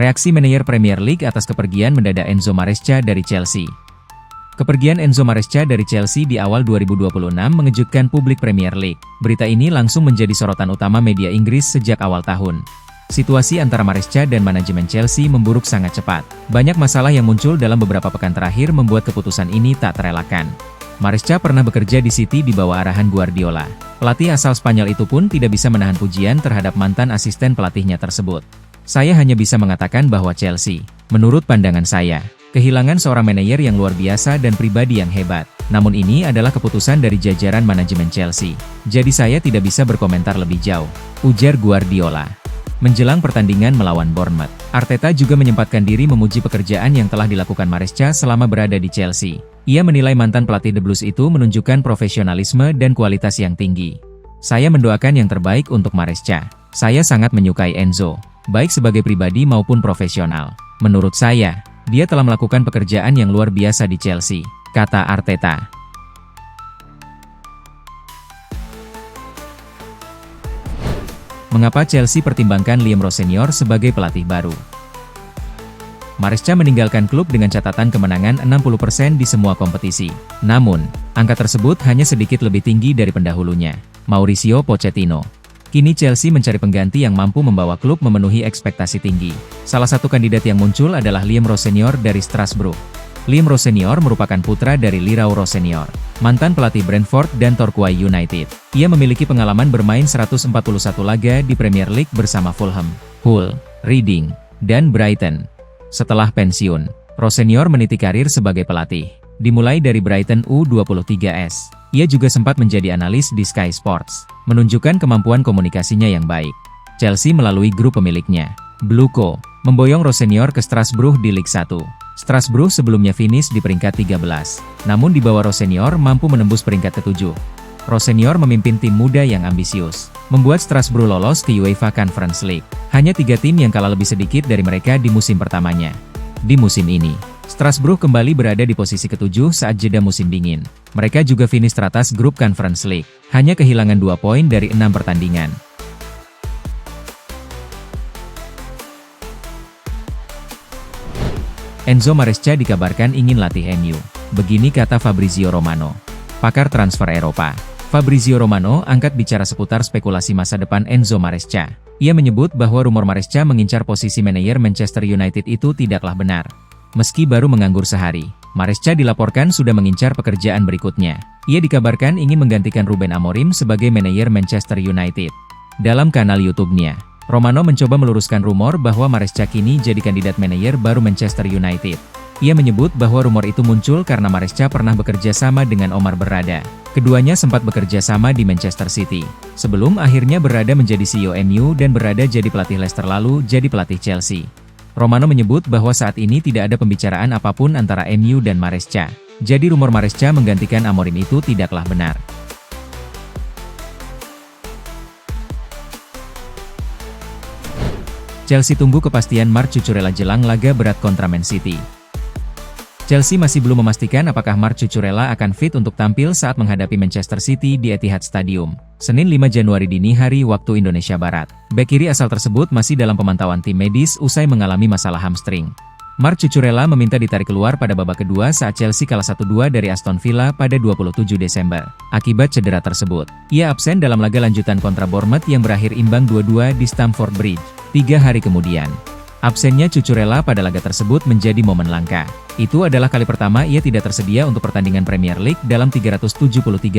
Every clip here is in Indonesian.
Reaksi manajer Premier League atas kepergian mendadak Enzo Maresca dari Chelsea. Kepergian Enzo Maresca dari Chelsea di awal 2026 mengejutkan publik Premier League. Berita ini langsung menjadi sorotan utama media Inggris sejak awal tahun. Situasi antara Maresca dan manajemen Chelsea memburuk sangat cepat. Banyak masalah yang muncul dalam beberapa pekan terakhir membuat keputusan ini tak terelakkan. Maresca pernah bekerja di City di bawah arahan Guardiola. Pelatih asal Spanyol itu pun tidak bisa menahan pujian terhadap mantan asisten pelatihnya tersebut. Saya hanya bisa mengatakan bahwa Chelsea, menurut pandangan saya, kehilangan seorang manajer yang luar biasa dan pribadi yang hebat. Namun ini adalah keputusan dari jajaran manajemen Chelsea. Jadi saya tidak bisa berkomentar lebih jauh, ujar Guardiola. Menjelang pertandingan melawan Bournemouth, Arteta juga menyempatkan diri memuji pekerjaan yang telah dilakukan Maresca selama berada di Chelsea. Ia menilai mantan pelatih The Blues itu menunjukkan profesionalisme dan kualitas yang tinggi. Saya mendoakan yang terbaik untuk Maresca. Saya sangat menyukai Enzo, baik sebagai pribadi maupun profesional. Menurut saya, dia telah melakukan pekerjaan yang luar biasa di Chelsea, kata Arteta. Mengapa Chelsea pertimbangkan Liam Rose Senior sebagai pelatih baru? Maresca meninggalkan klub dengan catatan kemenangan 60% di semua kompetisi. Namun, angka tersebut hanya sedikit lebih tinggi dari pendahulunya, Mauricio Pochettino. Kini Chelsea mencari pengganti yang mampu membawa klub memenuhi ekspektasi tinggi. Salah satu kandidat yang muncul adalah Liam Rose Senior dari Strasbourg. Liam Rose Senior merupakan putra dari Lirao Rose Senior, mantan pelatih Brentford dan Torquay United. Ia memiliki pengalaman bermain 141 laga di Premier League bersama Fulham, Hull, Reading, dan Brighton. Setelah pensiun, Rose Senior meniti karir sebagai pelatih, dimulai dari Brighton U23s. Ia juga sempat menjadi analis di Sky Sports, menunjukkan kemampuan komunikasinya yang baik. Chelsea melalui grup pemiliknya, Bluco, memboyong Rose Senior ke Strasbourg di Ligue 1. Strasbourg sebelumnya finish di peringkat 13, namun di bawah Rose Senior mampu menembus peringkat ke-7. Rose Senior memimpin tim muda yang ambisius, membuat Strasbourg lolos ke UEFA Conference League. Hanya 3 tim yang kalah lebih sedikit dari mereka di musim pertamanya. Di musim ini, Strasbourg kembali berada di posisi ke-7 saat jeda musim dingin. Mereka juga finish teratas grup Conference League, hanya kehilangan 2 poin dari 6 pertandingan. Enzo Maresca dikabarkan ingin latih MU. Begini kata Fabrizio Romano, pakar transfer Eropa. Fabrizio Romano angkat bicara seputar spekulasi masa depan Enzo Maresca. Ia menyebut bahwa rumor Maresca mengincar posisi manajer Manchester United itu tidaklah benar. Meski baru menganggur sehari, Maresca dilaporkan sudah mengincar pekerjaan berikutnya. Ia dikabarkan ingin menggantikan Ruben Amorim sebagai manajer Manchester United. Dalam kanal YouTube-nya, Romano mencoba meluruskan rumor bahwa Maresca kini jadi kandidat manajer baru Manchester United. Ia menyebut bahwa rumor itu muncul karena Maresca pernah bekerja sama dengan Omar Berrada. Keduanya sempat bekerja sama di Manchester City, sebelum akhirnya Berrada menjadi CEO MU dan Berrada jadi pelatih Leicester lalu jadi pelatih Chelsea. Romano menyebut bahwa saat ini tidak ada pembicaraan apapun antara MU dan Maresca. Jadi rumor Maresca menggantikan Amorim itu tidaklah benar. Chelsea tunggu kepastian Marc Cucurella jelang laga berat kontra Man City. Chelsea masih belum memastikan apakah Marc Cucurella akan fit untuk tampil saat menghadapi Manchester City di Etihad Stadium, Senin 5 Januari dini hari waktu Indonesia Barat. Bek kiri asal tersebut masih dalam pemantauan tim medis usai mengalami masalah hamstring. Marc Cucurella meminta ditarik keluar pada babak kedua saat Chelsea kalah 1-2 dari Aston Villa pada 27 Desember. Akibat cedera tersebut, ia absen dalam laga lanjutan kontra Bournemouth yang berakhir imbang 2-2 di Stamford Bridge. 3 hari kemudian, absennya Cucurella pada laga tersebut menjadi momen langka. Itu adalah kali pertama ia tidak tersedia untuk pertandingan Premier League dalam 373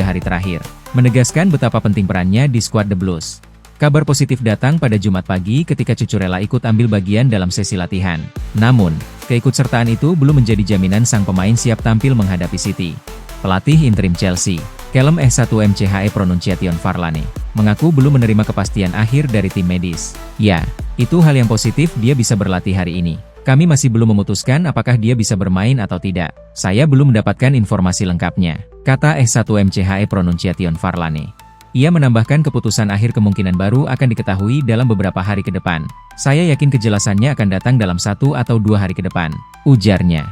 hari terakhir, menegaskan betapa penting perannya di skuad The Blues. Kabar positif datang pada Jumat pagi ketika Cucurella ikut ambil bagian dalam sesi latihan. Namun, keikutsertaan itu belum menjadi jaminan sang pemain siap tampil menghadapi City. Pelatih interim Chelsea, Callum E1MCHE Pronunciation Varlane, mengaku belum menerima kepastian akhir dari tim medis. Ya, itu hal yang positif, dia bisa berlatih hari ini. Kami masih belum memutuskan apakah dia bisa bermain atau tidak. Saya belum mendapatkan informasi lengkapnya, kata E1MCHE Pronunciation Varlane. Ia menambahkan keputusan akhir kemungkinan baru akan diketahui dalam beberapa hari ke depan. Saya yakin kejelasannya akan datang dalam 1 atau 2 hari ke depan, ujarnya.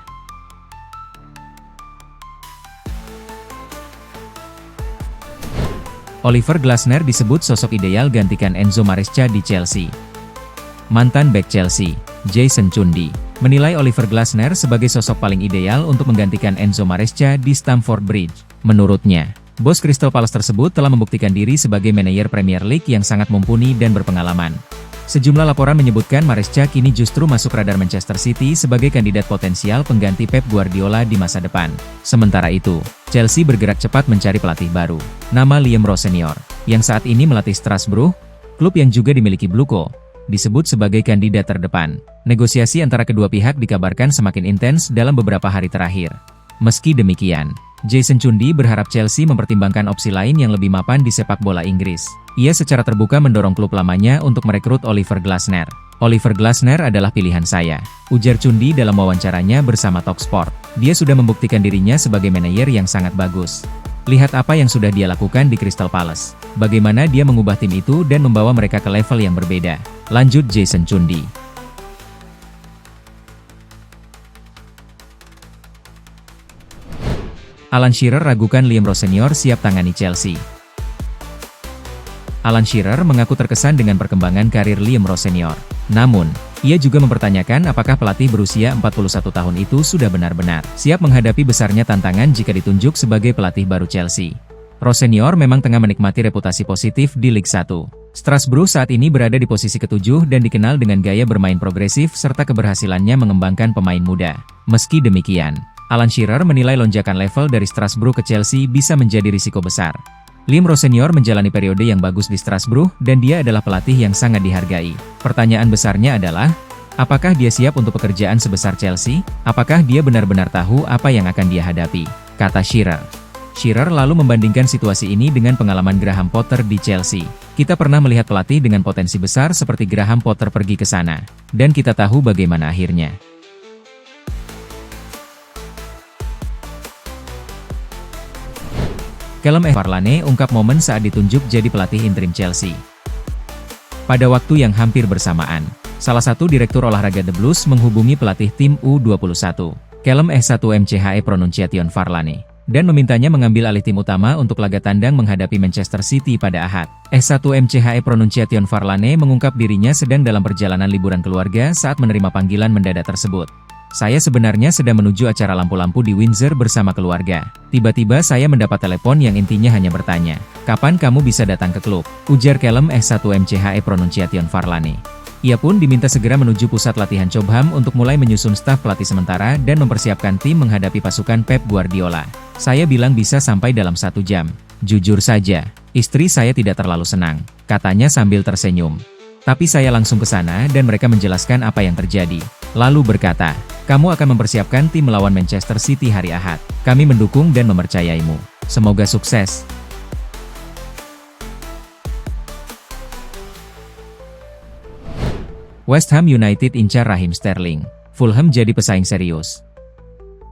Oliver Glasner disebut sosok ideal gantikan Enzo Maresca di Chelsea. Mantan bek Chelsea, Jason Chundi menilai Oliver Glasner sebagai sosok paling ideal untuk menggantikan Enzo Maresca di Stamford Bridge. Menurutnya, bos Crystal Palace tersebut telah membuktikan diri sebagai manajer Premier League yang sangat mumpuni dan berpengalaman. Sejumlah laporan menyebutkan Maresca kini justru masuk radar Manchester City sebagai kandidat potensial pengganti Pep Guardiola di masa depan. Sementara itu, Chelsea bergerak cepat mencari pelatih baru. Nama Liam Rose Senior, yang saat ini melatih Strasbourg, klub yang juga dimiliki Bluco, disebut sebagai kandidat terdepan. Negosiasi antara kedua pihak dikabarkan semakin intens dalam beberapa hari terakhir. Meski demikian, Jason Chundi berharap Chelsea mempertimbangkan opsi lain yang lebih mapan di sepak bola Inggris. Ia secara terbuka mendorong klub lamanya untuk merekrut Oliver Glasner. Oliver Glasner adalah pilihan saya, ujar Chundi dalam wawancaranya bersama Talksport. Dia sudah membuktikan dirinya sebagai manajer yang sangat bagus. Lihat apa yang sudah dia lakukan di Crystal Palace. Bagaimana dia mengubah tim itu dan membawa mereka ke level yang berbeda. Lanjut Jason Chundi. Alan Shearer ragukan Liam Rose Senior siap tangani Chelsea. Alan Shearer mengaku terkesan dengan perkembangan karir Liam Rose Senior. Namun, ia juga mempertanyakan apakah pelatih berusia 41 tahun itu sudah benar-benar siap menghadapi besarnya tantangan jika ditunjuk sebagai pelatih baru Chelsea. Rose Senior memang tengah menikmati reputasi positif di Liga 1. Strasbourg saat ini berada di posisi ke-7 dan dikenal dengan gaya bermain progresif serta keberhasilannya mengembangkan pemain muda. Meski demikian, Alan Shearer menilai lonjakan level dari Strasbourg ke Chelsea bisa menjadi risiko besar. Liam Rose Senior menjalani periode yang bagus di Strasbourg dan dia adalah pelatih yang sangat dihargai. Pertanyaan besarnya adalah, apakah dia siap untuk pekerjaan sebesar Chelsea? Apakah dia benar-benar tahu apa yang akan dia hadapi? Kata Shearer. Shearer lalu membandingkan situasi ini dengan pengalaman Graham Potter di Chelsea. Kita pernah melihat pelatih dengan potensi besar seperti Graham Potter pergi ke sana. Dan kita tahu bagaimana akhirnya. Callum Farlane ungkap momen saat ditunjuk jadi pelatih interim Chelsea. Pada waktu yang hampir bersamaan, salah satu direktur olahraga The Blues menghubungi pelatih tim U21, Callum S1MCHE Pronunciation Farlane, dan memintanya mengambil alih tim utama untuk laga tandang menghadapi Manchester City pada Ahad. S1MCHE Pronunciation Farlane mengungkap dirinya sedang dalam perjalanan liburan keluarga saat menerima panggilan mendadak tersebut. Saya sebenarnya sedang menuju acara lampu-lampu di Windsor bersama keluarga. Tiba-tiba saya mendapat telepon yang intinya hanya bertanya, "Kapan kamu bisa datang ke klub?" Ujar Callum S1MCHE Pronunciation Farlane. Ia pun diminta segera menuju pusat latihan Cobham untuk mulai menyusun staf pelatih sementara dan mempersiapkan tim menghadapi pasukan Pep Guardiola. Saya bilang bisa sampai dalam 1 jam. Jujur saja, istri saya tidak terlalu senang, katanya sambil tersenyum. Tapi saya langsung ke sana dan mereka menjelaskan apa yang terjadi. Lalu berkata, "Kamu akan mempersiapkan tim melawan Manchester City hari Ahad. Kami mendukung dan mempercayaimu. Semoga sukses." West Ham United incar Raheem Sterling. Fulham jadi pesaing serius.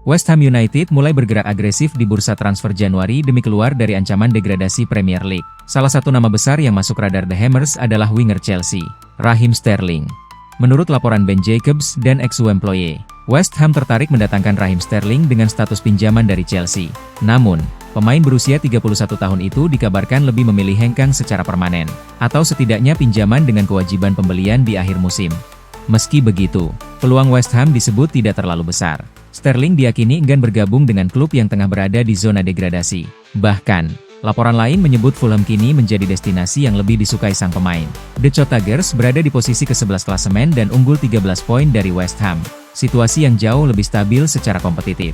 West Ham United mulai bergerak agresif di bursa transfer Januari demi keluar dari ancaman degradasi Premier League. Salah satu nama besar yang masuk radar The Hammers adalah winger Chelsea, Raheem Sterling. Menurut laporan Ben Jacobs dan ex-Wembley, West Ham tertarik mendatangkan Raheem Sterling dengan status pinjaman dari Chelsea. Namun, pemain berusia 31 tahun itu dikabarkan lebih memilih hengkang secara permanen, atau setidaknya pinjaman dengan kewajiban pembelian di akhir musim. Meski begitu, peluang West Ham disebut tidak terlalu besar. Sterling diyakini enggan bergabung dengan klub yang tengah berada di zona degradasi. Bahkan, laporan lain menyebut Fulham kini menjadi destinasi yang lebih disukai sang pemain. The Cottagers berada di posisi ke-11 klasemen dan unggul 13 poin dari West Ham. Situasi yang jauh lebih stabil secara kompetitif.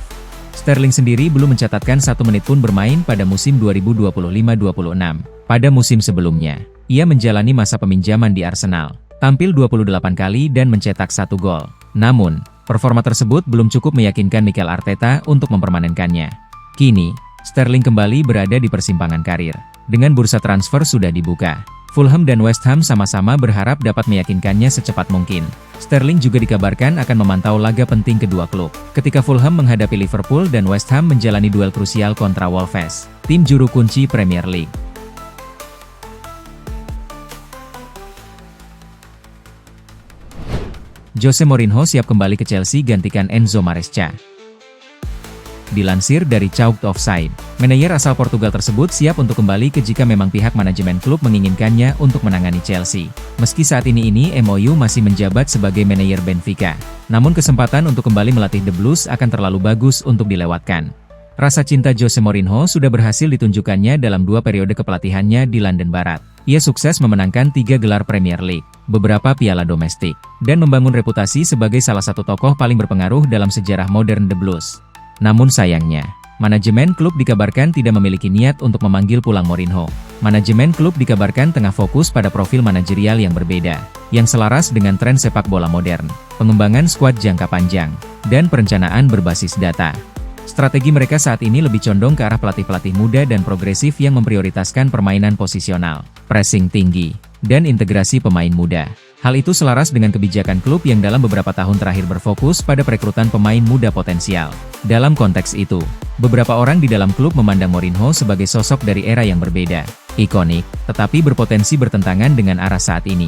Sterling sendiri belum mencatatkan 1 menit pun bermain pada musim 2025-26. Pada musim sebelumnya, ia menjalani masa peminjaman di Arsenal, tampil 28 kali dan mencetak 1 gol. Namun, performa tersebut belum cukup meyakinkan Mikel Arteta untuk mempermanenkannya. Kini, Sterling kembali berada di persimpangan karir. Dengan bursa transfer sudah dibuka, Fulham dan West Ham sama-sama berharap dapat meyakinkannya secepat mungkin. Sterling juga dikabarkan akan memantau laga penting kedua klub, ketika Fulham menghadapi Liverpool dan West Ham menjalani duel krusial kontra Wolves, tim juru kunci Premier League. Jose Mourinho siap kembali ke Chelsea gantikan Enzo Maresca. Dilansir dari Chalked Offside, manajer asal Portugal tersebut siap untuk kembali jika memang pihak manajemen klub menginginkannya untuk menangani Chelsea. Meski saat ini MOU masih menjabat sebagai manajer Benfica, namun kesempatan untuk kembali melatih The Blues akan terlalu bagus untuk dilewatkan. Rasa cinta Jose Mourinho sudah berhasil ditunjukkannya dalam 2 periode kepelatihannya di London Barat. Ia sukses memenangkan 3 gelar Premier League, beberapa piala domestik, dan membangun reputasi sebagai salah satu tokoh paling berpengaruh dalam sejarah modern The Blues. Namun sayangnya, manajemen klub dikabarkan tidak memiliki niat untuk memanggil pulang Mourinho. Manajemen klub dikabarkan tengah fokus pada profil manajerial yang berbeda, yang selaras dengan tren sepak bola modern, pengembangan skuad jangka panjang, dan perencanaan berbasis data. Strategi mereka saat ini lebih condong ke arah pelatih-pelatih muda dan progresif yang memprioritaskan permainan posisional, pressing tinggi, dan integrasi pemain muda. Hal itu selaras dengan kebijakan klub yang dalam beberapa tahun terakhir berfokus pada perekrutan pemain muda potensial. Dalam konteks itu, beberapa orang di dalam klub memandang Mourinho sebagai sosok dari era yang berbeda, ikonik, tetapi berpotensi bertentangan dengan arah saat ini.